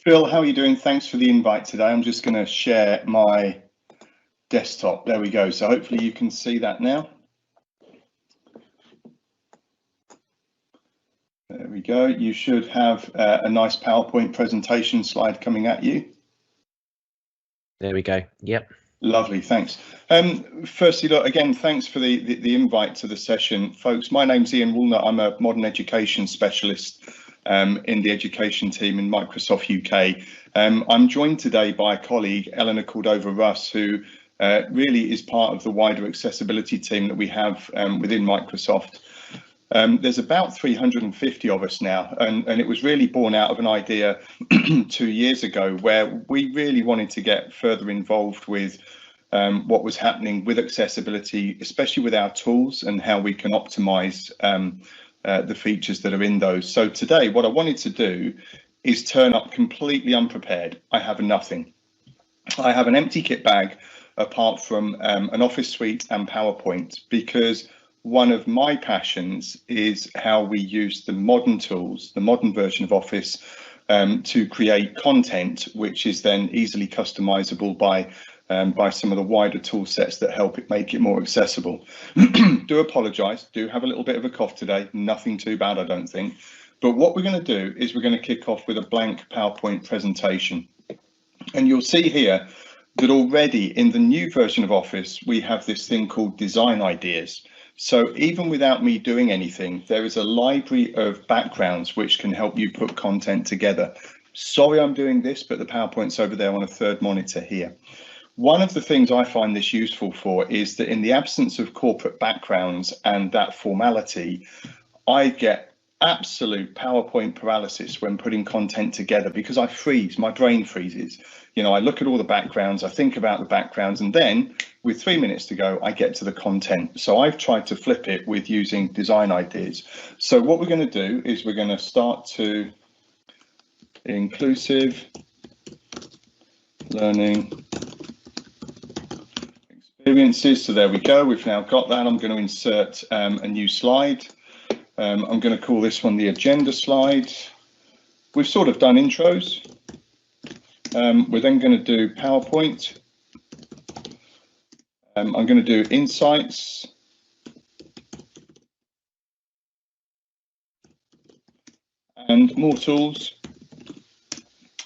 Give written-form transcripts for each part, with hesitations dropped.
Phil, how are you doing? Thanks for the invite today. I'm just going to share my desktop. There we go. So hopefully you can see that now. There we go. You should have a nice PowerPoint presentation slide coming at you. There we go. Yep. Lovely, thanks. Firstly, look, again, thanks for the invite to the session. Folks, my name's Ian Woolner. I'm a modern education specialist in the education team in Microsoft UK. I'm joined today by a colleague, Eleanor Cordova-Russ, who really is part of the wider accessibility team that we have within Microsoft. There's about 350 of us now, and it was really born out of an idea 2 years ago where we really wanted to get further involved with what was happening with accessibility, especially with our tools and how we can optimize the features that are in those. So today, what I wanted to do is turn up completely unprepared. I have nothing. I have an empty kit bag apart from an Office suite and PowerPoint, because one of my passions is how we use the modern tools, the modern version of Office, to create content, which is then easily customizable by some of the wider tool sets that help it make it more accessible. Do apologize, do have a little bit of a cough today, nothing too bad, I don't think. But what we're going to do is we're going to kick off with a blank PowerPoint presentation. And you'll see here that already in the new version of Office, we have this thing called design ideas. So even without me doing anything, there is a library of backgrounds which can help you put content together. Sorry I'm doing this, but the PowerPoint's over there on a third monitor here. One of the things I find this useful for is that in the absence of corporate backgrounds and that formality, I get absolute PowerPoint paralysis when putting content together because I freeze, my brain freezes. You know, I look at all the backgrounds, I think about the backgrounds, and then with 3 minutes to go, I get to the content. So I've tried to flip it with using design ideas. So what we're going to do is we're going to start to inclusive learning experiences. So there we go. We've now got that. I'm going to insert a new slide. I'm going to call this one the agenda slide. We've sort of done intros. We're then going to do PowerPoint. I'm going to do insights. And more tools.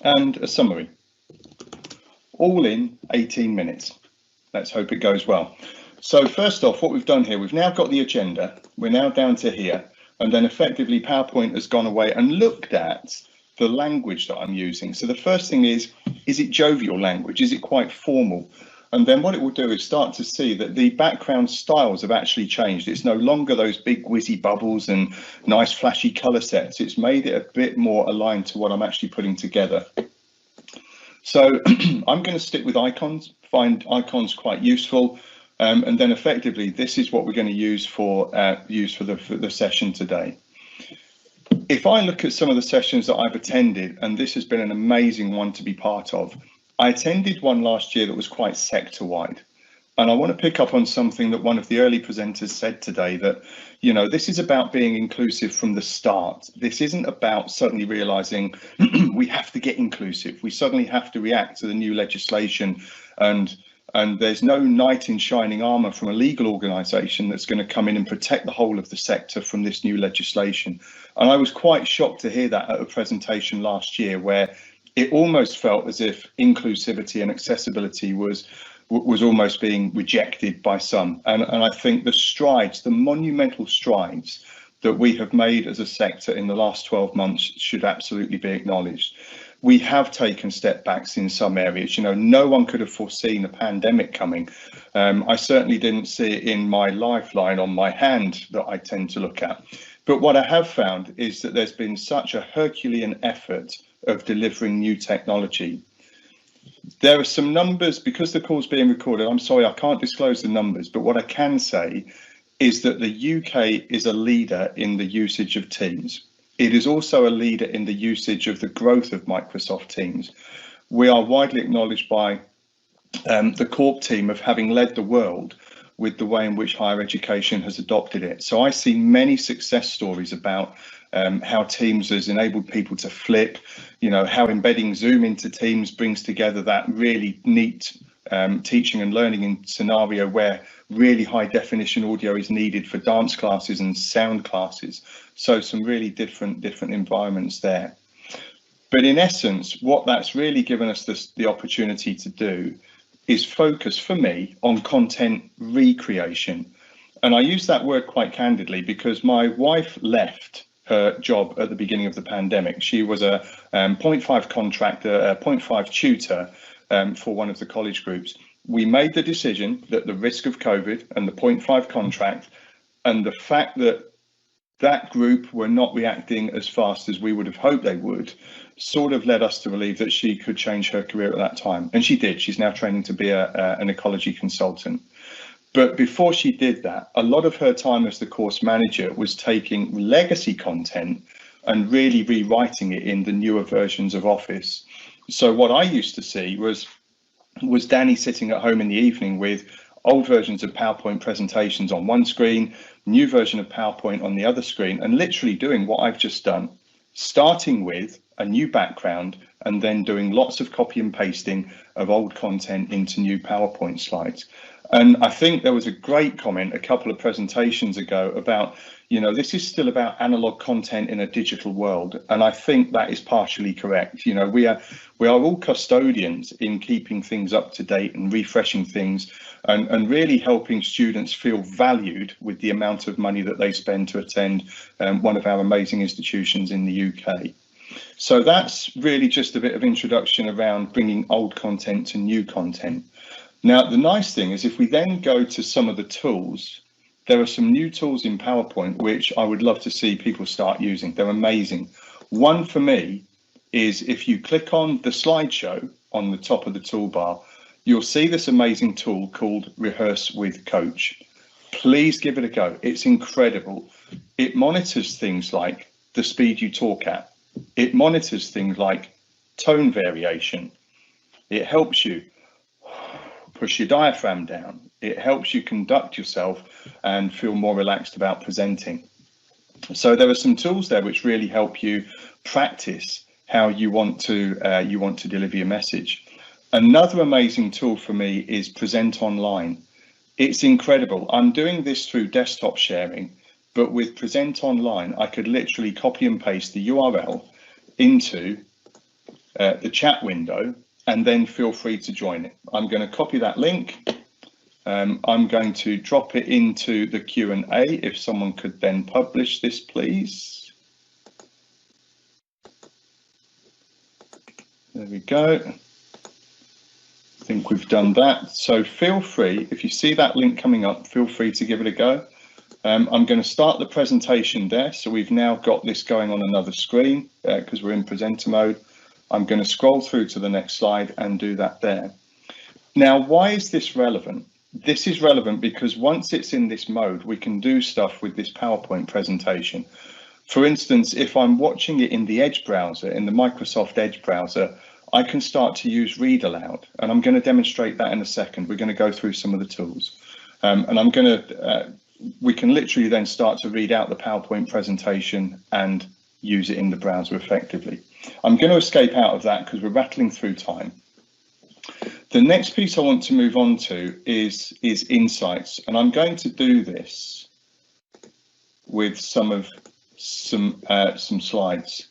And a summary. All in 18 minutes. Let's hope it goes well. So first off, what we've done here, we've now got the agenda. We're now down to here. And then effectively PowerPoint has gone away and looked at the language that I'm using. So the first thing is it jovial language? Is it quite formal? And then what it will do is start to see that the background styles have actually changed. It's no longer those big whizzy bubbles and nice flashy color sets. It's made it a bit more aligned to what I'm actually putting together. So I'm going to stick with icons, find icons quite useful. And then effectively, this is what we're going to use for the session today. If I look at some of the sessions that I've attended, and this has been an amazing one to be part of, I attended one last year that was quite sector-wide. And I want to pick up on something that one of the early presenters said today, that, you know, this is about being inclusive from the start. This isn't about suddenly realizing we have to get inclusive. We suddenly have to react to the new legislation, and there's no knight in shining armor from a legal organization that's going to come in and protect the whole of the sector from this new legislation. And I was quite shocked to hear that at a presentation last year, where it almost felt as if inclusivity and accessibility was almost being rejected by some. And I think the strides, the monumental strides that we have made as a sector in the last 12 months should absolutely be acknowledged. We have taken step backs in some areas. You know, no one could have foreseen a pandemic coming. I certainly didn't see it in my lifeline on my hand that I tend to look at. But what I have found is that there's been such a Herculean effort of delivering new technology. There are some numbers, because the call's being recorded. I'm sorry, I can't disclose the numbers, but what I can say is that the UK is a leader in the usage of Teams. It is also a leader in the usage of the growth of Microsoft Teams. We are widely acknowledged by the Corp team of having led the world with the way in which higher education has adopted it. So I see many success stories about how Teams has enabled people to flip, how embedding Zoom into Teams brings together that really neat teaching and learning in scenario where really high definition audio is needed for dance classes and sound classes. So some really different environments there. But in essence, what that's really given us the opportunity to do is focus, for me, on content recreation. And I use that word quite candidly because my wife left her job at the beginning of the pandemic. She was a 0.5 contractor, a 0.5 tutor for one of the college groups. We made the decision that the risk of COVID and the 0.5 contract and the fact that that group were not reacting as fast as we would have hoped they would sort of led us to believe that she could change her career at that time. And she did. She's now training to be an ecology consultant. But before she did that, a lot of her time as the course manager was taking legacy content and really rewriting it in the newer versions of Office. So what I used to see was Danny sitting at home in the evening with old versions of PowerPoint presentations on one screen, new version of PowerPoint on the other screen, and literally doing what I've just done, starting with a new background and then doing lots of copy and pasting of old content into new PowerPoint slides. And I think there was a great comment a couple of presentations ago about, this is still about analog content in a digital world. And I think that is partially correct. We are all custodians in keeping things up to date and refreshing things and really helping students feel valued with the amount of money that they spend to attend one of our amazing institutions in the UK. So that's really just a bit of introduction around bringing old content to new content. Now, the nice thing is if we then go to some of the tools, there are some new tools in PowerPoint which I would love to see people start using. They're amazing. One for me is if you click on the slideshow on the top of the toolbar, you'll see this amazing tool called Rehearse with Coach. Please give it a go. It's incredible. It monitors things like the speed you talk at. It monitors things like tone variation. It helps you push your diaphragm down. It helps you conduct yourself and feel more relaxed about presenting. So there are some tools there which really help you practice how you want to deliver your message. Another amazing tool for me is Present Online. It's incredible. I'm doing this through desktop sharing, but with Present Online, I could literally copy and paste the URL into the chat window and then feel free to join it. I'm going to copy that link. I'm going to drop it into the Q&A. If someone could then publish this, please. There we go. I think we've done that. So feel free, if you see that link coming up, feel free to give it a go. I'm going to start the presentation there. So we've now got this going on another screen because we're in presenter mode. I'm going to scroll through to the next slide and do that there. Now, why is this relevant? This is relevant because once it's in this mode, we can do stuff with this PowerPoint presentation. For instance, if I'm watching it in the Edge browser, in the Microsoft Edge browser, I can start to use Read Aloud, and I'm going to demonstrate that in a second. We're going to go through some of the tools, and we can literally then start to read out the PowerPoint presentation and use it in the browser effectively. I'm going to escape out of that because we're rattling through time. The next piece I want to move on to is insights, and I'm going to do this with some slides.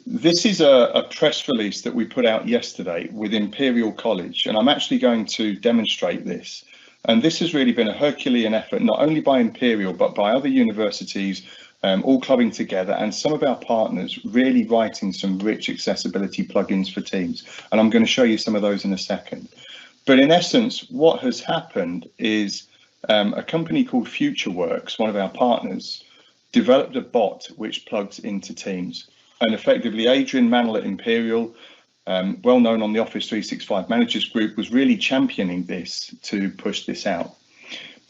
This is a press release that we put out yesterday with Imperial College, and I'm actually going to demonstrate this. And this has really been a Herculean effort, not only by Imperial, but by other universities, all clubbing together, and some of our partners really writing some rich accessibility plugins for Teams. And I'm going to show you some of those in a second. But in essence, what has happened is a company called FutureWorks, one of our partners, developed a bot which plugs into Teams. And effectively, Adrian Mantle at Imperial, well known on the Office 365 Managers Group, was really championing this to push this out.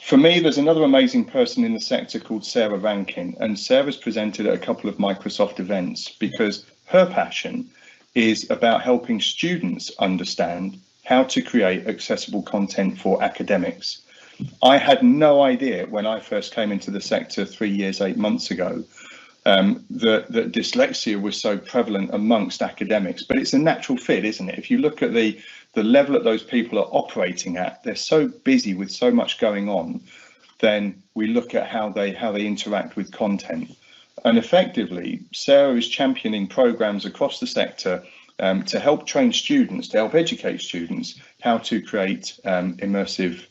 For me, there's another amazing person in the sector called Sarah Rankin, and Sarah's presented at a couple of Microsoft events because her passion is about helping students understand how to create accessible content for academics. I had no idea when I first came into the sector 3 years, 8 months ago, that dyslexia was so prevalent amongst academics, but it's a natural fit, isn't it? If you look at the level that those people are operating at, they're so busy with so much going on. Then we look at how they interact with content, and effectively, Sarah is championing programs across the sector to help train students, to help educate students how to create immersive,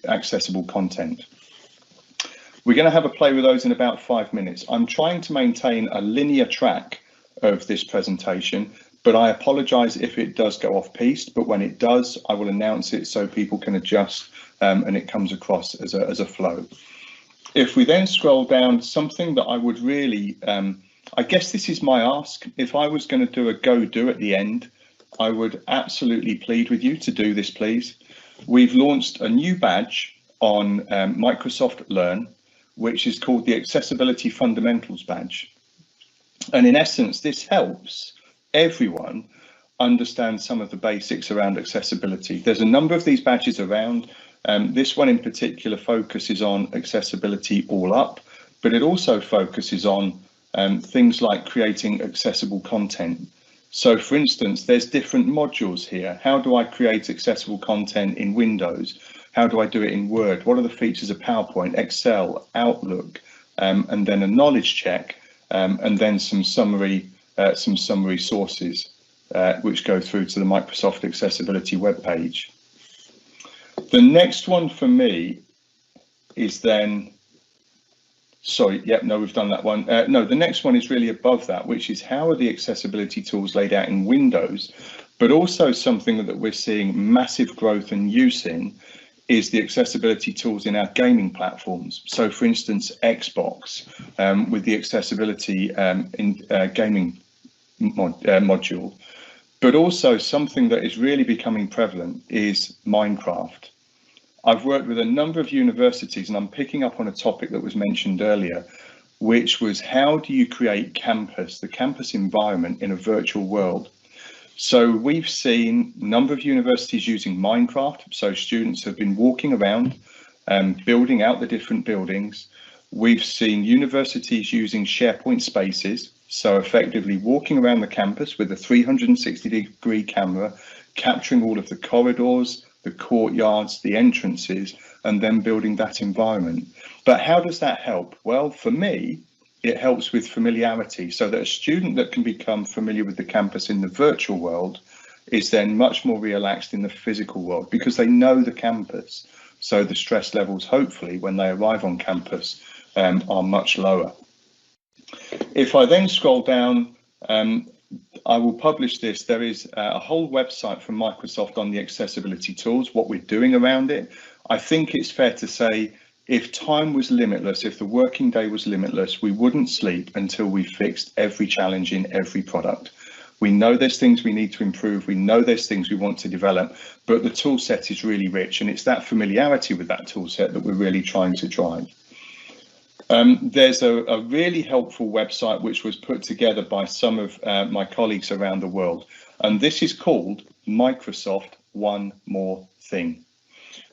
accessible content. We're going to have a play with those in about 5 minutes. I'm trying to maintain a linear track of this presentation, but I apologise if it does go off piste, but when it does, I will announce it so people can adjust and it comes across as a flow. If we then scroll down, something that I would really, I guess this is my ask, if I was going to do a do at the end, I would absolutely plead with you to do this, please. We've launched a new badge on Microsoft Learn, which is called the Accessibility Fundamentals badge. And in essence, this helps everyone understand some of the basics around accessibility. There's a number of these badges around. This one in particular focuses on accessibility all up, but it also focuses on things like creating accessible content. So for instance, there's different modules here. How do I create accessible content in Windows? How do I do it in Word? What are the features of PowerPoint, Excel, Outlook, and then a knowledge check, and then some summary sources, which go through to the Microsoft Accessibility webpage. The next one for me is then, we've done that one. No, the next one is really above that, which is how are the accessibility tools laid out in Windows, but also something that we're seeing massive growth and use in is the accessibility tools in our gaming platforms. So for instance, Xbox with the accessibility in gaming module, but also something that is really becoming prevalent is Minecraft. I've worked with a number of universities, and I'm picking up on a topic that was mentioned earlier, which was how do you create the campus environment in a virtual world? So we've seen a number of universities using Minecraft. So students have been walking around and building out the different buildings. We've seen universities using SharePoint spaces. So effectively walking around the campus with a 360-degree camera, capturing all of the corridors, the courtyards, the entrances, and then building that environment. But how does that help? Well, for me, it helps with familiarity, so that a student that can become familiar with the campus in the virtual world is then much more relaxed in the physical world because they know the campus. So the stress levels, hopefully, when they arrive on campus are much lower. If I then scroll down, I will publish this. There is a whole website from Microsoft on the accessibility tools, what we're doing around it. I think it's fair to say if time was limitless, if the working day was limitless, we wouldn't sleep until we fixed every challenge in every product. We know there's things we need to improve. We know there's things we want to develop, but the tool set is really rich, and it's that familiarity with that tool set that we're really trying to drive. There's a really helpful website which was put together by some of my colleagues around the world, and this is called Microsoft One More Thing.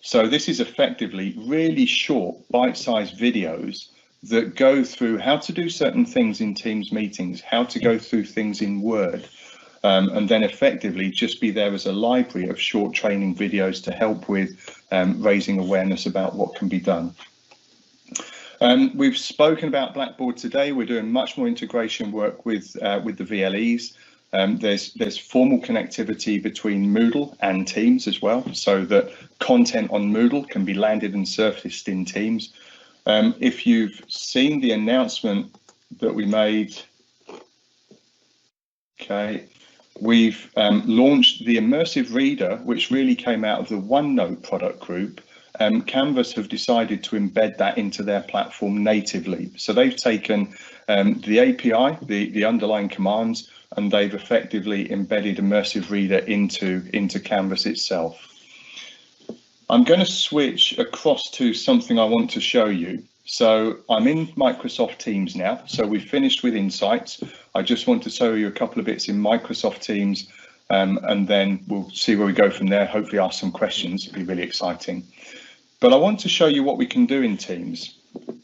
So this is effectively really short, bite-sized videos that go through how to do certain things in Teams meetings, how to go through things in Word, and then effectively just be there as a library of short training videos to help with raising awareness about what can be done. We've spoken about Blackboard today. We're doing much more integration work with the VLEs. There's formal connectivity between Moodle and Teams as well, so that content on Moodle can be landed and surfaced in Teams. If you've seen the announcement that we made, okay, we've launched the Immersive Reader, which really came out of the OneNote product group. Canvas have decided to embed that into their platform natively. So they've taken the API, the underlying commands, and they've effectively embedded Immersive Reader into Canvas itself. I'm going to switch across to something I want to show you. So I'm in Microsoft Teams now. So we've finished with Insights. I just want to show you a couple of bits in Microsoft Teams, and then we'll see where we go from there. Hopefully ask some questions. It'll be really exciting. But I want to show you what we can do in Teams.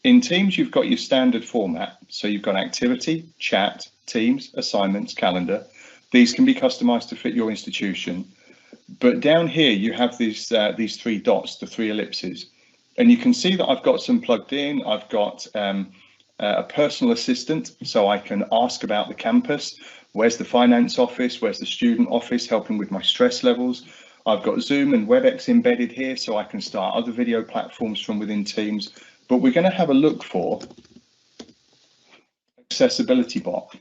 In Teams, you've got your standard format. So you've got activity, chat, teams, assignments, calendar. These can be customized to fit your institution. But down here, you have these 3 dots, the 3 ellipses. And you can see that I've got some plugged in. I've got a personal assistant, so I can ask about the campus. Where's the finance office? Where's the student office, helping with my stress levels? I've got Zoom and WebEx embedded here, so I can start other video platforms from within Teams. But we're going to have a look for Accessibility Bot.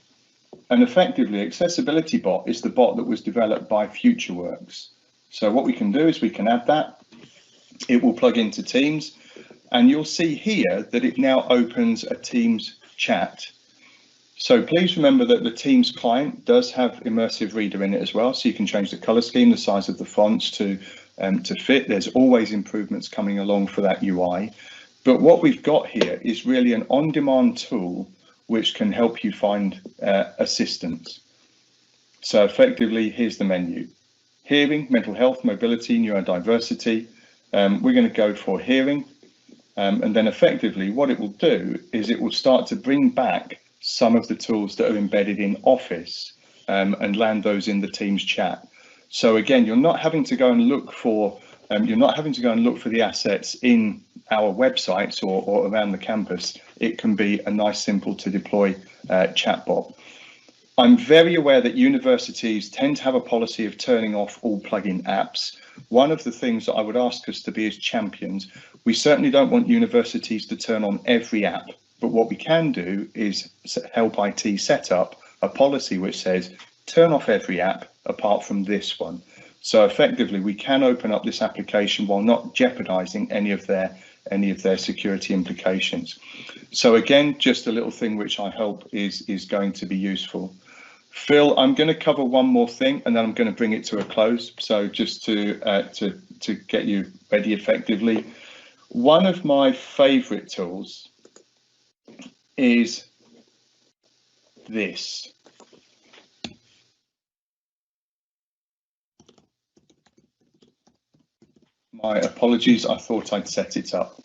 And effectively, Accessibility Bot is the bot that was developed by FutureWorks. So what we can do is we can add that. It will plug into Teams, and you'll see here that it now opens a Teams chat. So please remember that the Teams client does have Immersive Reader in it as well, so you can change the color scheme, the size of the fonts to fit. There's always improvements coming along for that UI. But what we've got here is really an on-demand tool which can help you find assistance. So effectively, here's the menu. Hearing, mental health, mobility, neurodiversity. We're going to go for hearing. And then effectively what it will do is it will start to bring back some of the tools that are embedded in Office and land those in the Teams chat. So again, you're not having to go and look for the assets in our websites or around the campus. It can be a nice, simple to deploy chatbot. I'm very aware that universities tend to have a policy of turning off all plugin apps. One of the things that I would ask us to be as champions, we certainly don't want universities to turn on every app, but what we can do is help IT set up a policy which says turn off every app apart from this one. So effectively, we can open up this application while not jeopardizing any of their security implications. So again, just a little thing which I hope is going to be useful. Phil, I'm going to cover one more thing and then I'm going to bring it to a close. So just to get you ready effectively, one of my favorite tools is this. My apologies, I thought I'd set it up.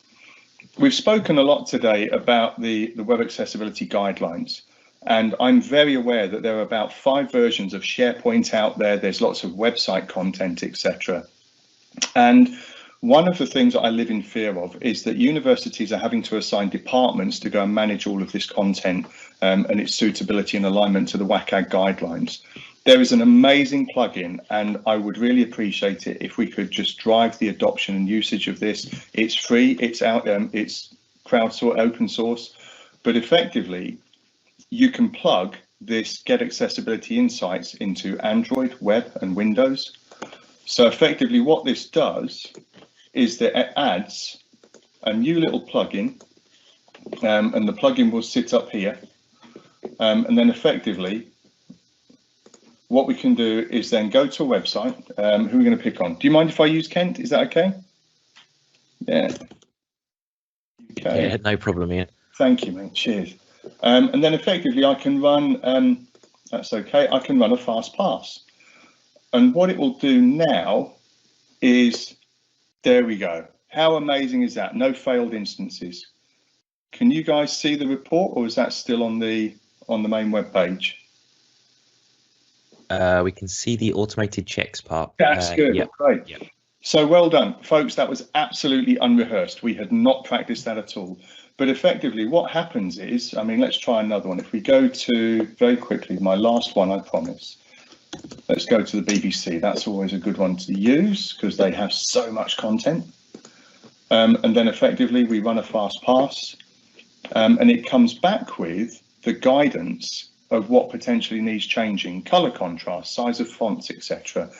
We've spoken a lot today about the web accessibility guidelines, and I'm very aware that there are about 5 versions of SharePoint out there. There's lots of website content, etc. And one of the things that I live in fear of is that universities are having to assign departments to go and manage all of this content and its suitability and alignment to the WCAG guidelines. There is an amazing plugin, and I would really appreciate it if we could just drive the adoption and usage of this. It's free, it's out, it's crowdsourced, open source, but effectively you can plug this Get Accessibility Insights into Android, web, and Windows. So effectively what this does is that it adds a new little plugin, and the plugin will sit up here, and then effectively what we can do is then go to a website. Who are we going to pick on? Do you mind if I use Kent? Is that okay? Yeah. Okay. Yeah, no problem, Ian. Thank you, mate. Cheers. And then effectively I can run, that's okay, I can run a fast pass. And what it will do now is, there we go. How amazing is that? No failed instances. Can you guys see the report, or is that still on the main web page? We can see the automated checks part. That's good. Yep. Great. Yep. So well done, folks. That was absolutely unrehearsed. We had not practiced that at all. But effectively, what happens is, I mean, let's try another one. If we go to, very quickly, my last one, I promise. Let's go to the BBC. That's always a good one to use because they have so much content. And then effectively, we run a fast pass, and it comes back with the guidance of what potentially needs changing, color contrast, size of fonts, etc.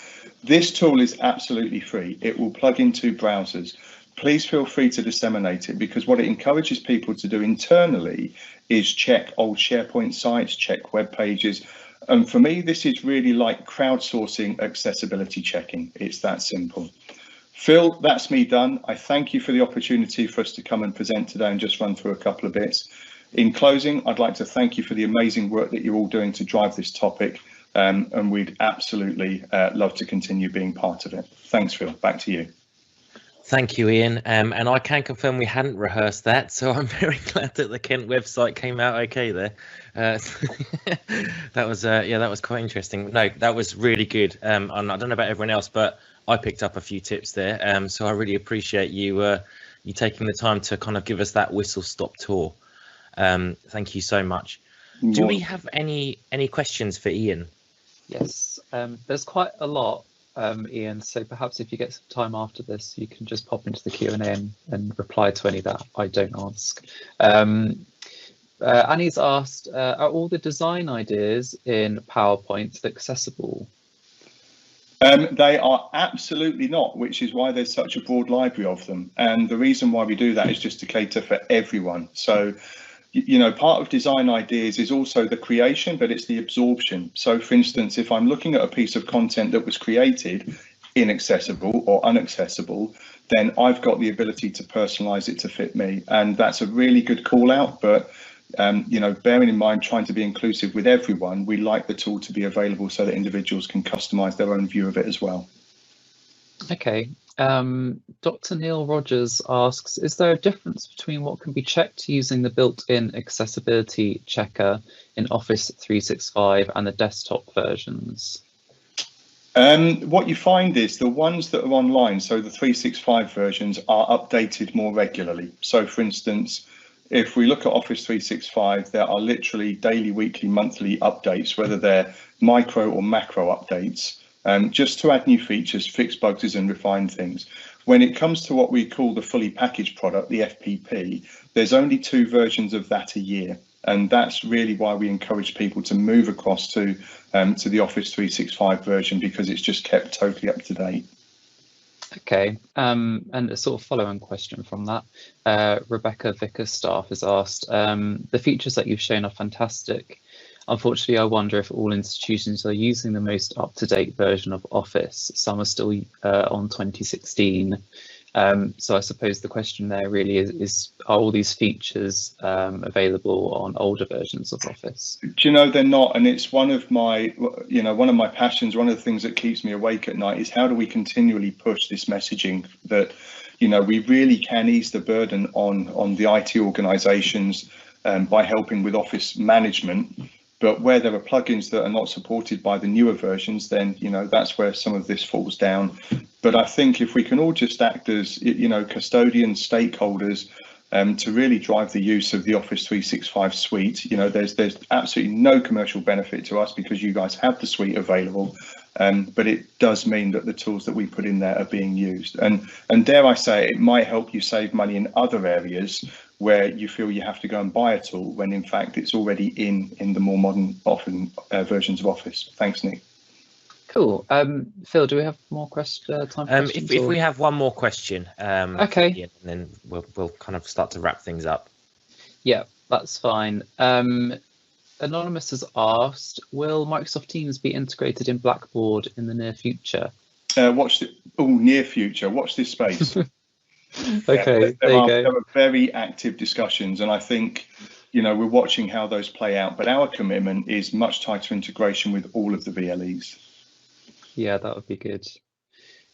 This tool is absolutely free. It will plug into browsers. Please feel free to disseminate it, because what it encourages people to do internally is check old SharePoint sites, check web pages. And for me, this is really like crowdsourcing accessibility checking. It's that simple. Phil, that's me done. I thank you for the opportunity for us to come and present today and just run through a couple of bits. In closing, I'd like to thank you for the amazing work that you're all doing to drive this topic, and we'd absolutely love to continue being part of it. Thanks, Phil. Back to you. Thank you, Ian. And I can confirm we hadn't rehearsed that, so I'm very glad that the Kent website came out okay there. That was quite interesting. No, that was really good. And I don't know about everyone else, but I picked up a few tips there. So I really appreciate you taking the time to kind of give us that whistle-stop tour. Thank you so much. Do we have any questions for Ian? Yes, there's quite a lot, Ian, so perhaps if you get some time after this, you can just pop into the Q&A and reply to any that I don't ask. Annie's asked, are all the design ideas in PowerPoint accessible? They are absolutely not, which is why there's such a broad library of them. And the reason why we do that is just to cater for everyone. So, you know, part of design ideas is also the creation, but it's the absorption. So, for instance, if I'm looking at a piece of content that was created inaccessible or unaccessible, then I've got the ability to personalize it to fit me. And that's a really good call out. But, you know, bearing in mind, trying to be inclusive with everyone, we like the tool to be available so that individuals can customize their own view of it as well. Okay. Dr. Neil Rogers asks, is there a difference between what can be checked using the built-in accessibility checker in Office 365 and the desktop versions? What you find is the ones that are online, so the 365 versions, are updated more regularly. So, for instance, if we look at Office 365, there are literally daily, weekly, monthly updates, whether they're micro or macro updates. Just to add new features, fix bugs and refine things. When it comes to what we call the fully packaged product, the FPP, there's only 2 versions of that a year. And that's really why we encourage people to move across to the Office 365 version, because it's just kept totally up to date. Okay, and a sort of follow-on question from that, Rebecca Vickers-Staff has asked, the features that you've shown are fantastic. Unfortunately, I wonder if all institutions are using the most up-to-date version of Office. Some are still on 2016. So I suppose the question there really is are all these features available on older versions of Office? Do you know, they're not, and it's one of my, one of my passions. One of the things that keeps me awake at night is how do we continually push this messaging that, you know, we really can ease the burden on the IT organisations by helping with Office management. But where there are plugins that are not supported by the newer versions, then, you know, that's where some of this falls down. But I think if we can all just act as, you know, custodians, stakeholders, to really drive the use of the Office 365 suite, you know, there's absolutely no commercial benefit to us because you guys have the suite available. But it does mean that the tools that we put in there are being used. And dare I say, it might help you save money in other areas where you feel you have to go and buy a tool when in fact it's already in the more modern versions of Office. Thanks, Nick. Cool. Phil, do we have more time for questions? If we have one more question, okay, yeah, and then we'll kind of start to wrap things up. Yeah, that's fine. Anonymous has asked, will Microsoft Teams be integrated in Blackboard in the near future? Near future. Watch this space. Okay, there you go. There are very active discussions, and I think, you know, we're watching how those play out. But our commitment is much tighter integration with all of the VLEs. Yeah, that would be good.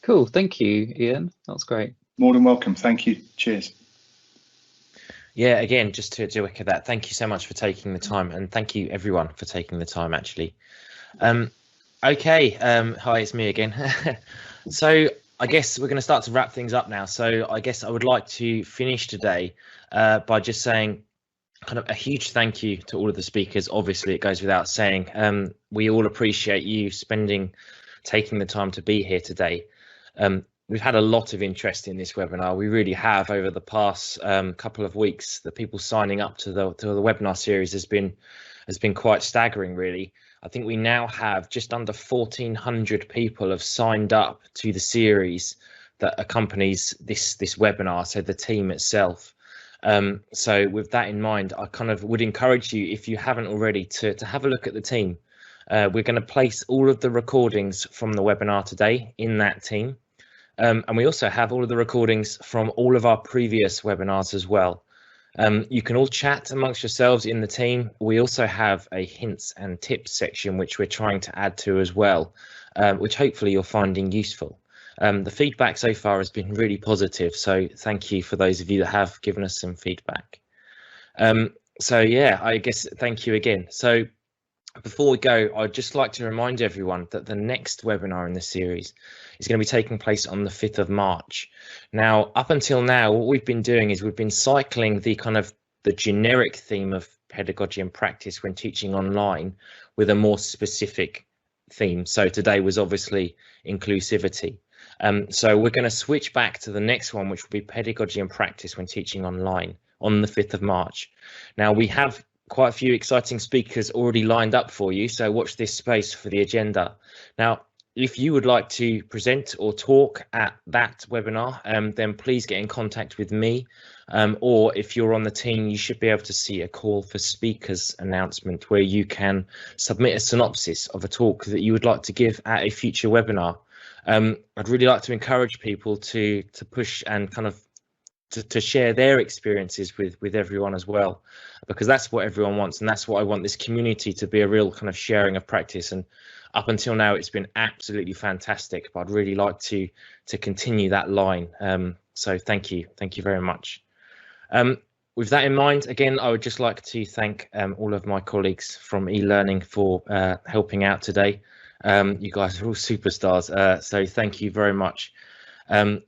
Cool. Thank you, Ian. That's great. More than welcome. Thank you. Cheers. Yeah, again, just to echo that, thank you so much for taking the time, and thank you everyone for taking the time, actually. Okay, hi, it's me again. So I guess we're going to start to wrap things up now. So I guess I would like to finish today by just saying kind of a huge thank you to all of the speakers. Obviously, it goes without saying. We all appreciate you taking the time to be here today. We've had a lot of interest in this webinar. We really have over the past couple of weeks. The people signing up to the webinar series has been quite staggering, really. I think we now have just under 1,400 people have signed up to the series that accompanies this webinar, so the team itself. So with that in mind, I kind of would encourage you, if you haven't already, to have a look at the team. We're going to place all of the recordings from the webinar today in that team. And we also have all of the recordings from all of our previous webinars as well. You can all chat amongst yourselves in the team. We also have a hints and tips section, which we're trying to add to as well, which hopefully you're finding useful. The feedback so far has been really positive, so thank you for those of you that have given us some feedback. So yeah, I guess thank you again. So before we go, I'd just like to remind everyone that the next webinar in the series is going to be taking place on the 5th of March. Now, up until now, what we've been doing is we've been cycling the generic theme of pedagogy and practice when teaching online with a more specific theme. So today was obviously inclusivity. So we're going to switch back to the next one, which will be pedagogy and practice when teaching online on the 5th of March. Now, we have quite a few exciting speakers already lined up for you, so watch this space for the agenda. Now, if you would like to present or talk at that webinar, then please get in contact with me, or if you're on the team, you should be able to see a call for speakers announcement where you can submit a synopsis of a talk that you would like to give at a future webinar. I'd really like to encourage people to push and kind of to share their experiences with everyone as well, because that's what everyone wants, and that's what I want this community to be, a real kind of sharing of practice. And up until now it's been absolutely fantastic, but I'd really like to continue that line. So thank you very much. With that in mind, again, I would just like to thank all of my colleagues from eLearning for helping out today. You guys are all superstars, so thank you very much.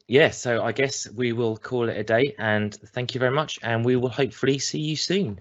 Yeah, so I guess we will call it a day, and thank you very much, and we will hopefully see you soon.